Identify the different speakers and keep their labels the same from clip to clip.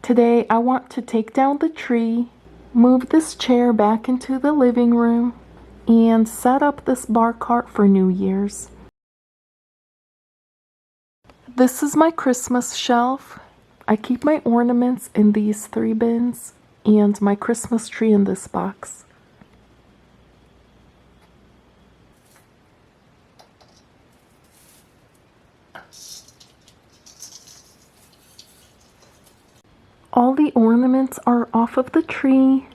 Speaker 1: Today I want to take down the tree, move this chair back into the living room, and set up this bar cart for New Year's. This is my Christmas shelf. I keep my ornaments in these 3 bins and my Christmas tree in this box. All the ornaments are off of the tree.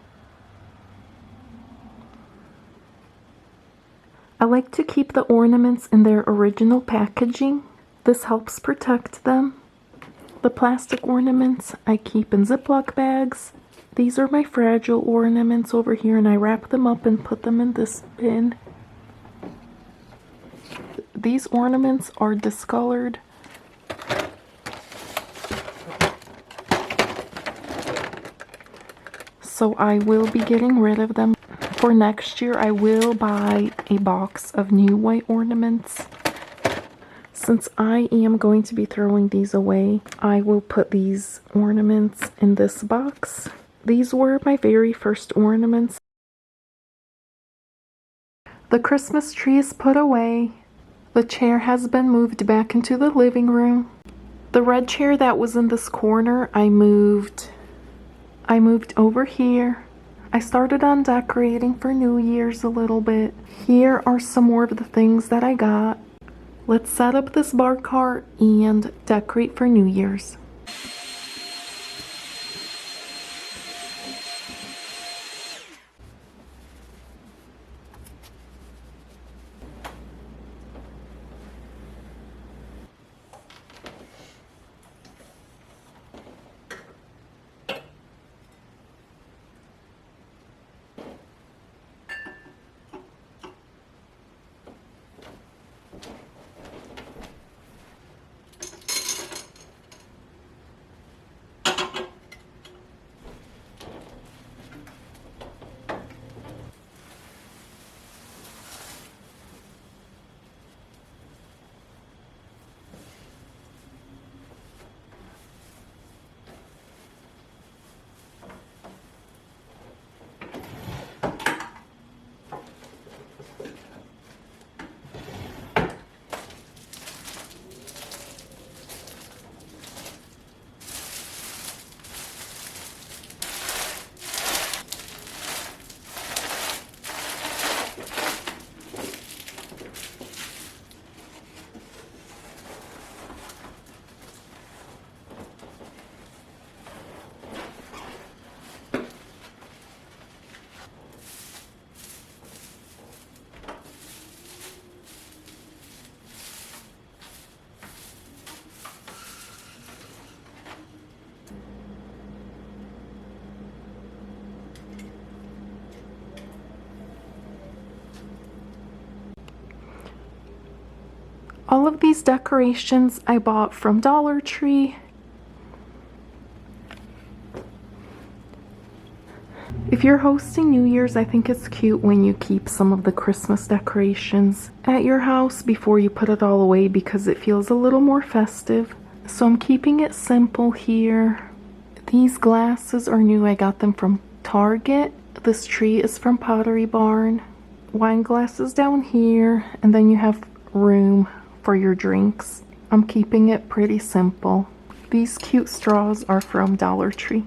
Speaker 1: I like to keep the ornaments in their original packaging. This helps protect them. The plastic ornaments I keep in Ziploc bags. These are my fragile ornaments over here, and I wrap them up and put them in this bin. These ornaments are discolored. So I will be getting rid of them. For next year, I will buy a box of new white ornaments. Since I am going to be throwing these away, I will put these ornaments in this box. These were my very first ornaments. The Christmas tree is put away. The chair has been moved back into the living room. The red chair that was in this corner, I moved over here. I started on decorating for New Year's a little bit. Here are some more of the things that I got. Let's set up this bar cart and decorate for New Year's. All of these decorations I bought from Dollar Tree. If you're hosting New Year's, I think it's cute when you keep some of the Christmas decorations at your house before you put it all away because it feels a little more festive. So I'm keeping it simple here. These glasses are new. I got them from Target. This tree is from Pottery Barn. Wine glasses down here, and then you have room for your drinks. I'm keeping it pretty simple. These cute straws are from Dollar Tree.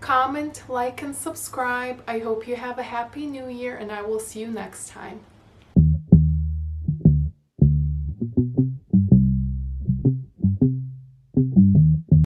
Speaker 1: Comment, like, and subscribe. I hope you have a happy new year, and I will see you next time.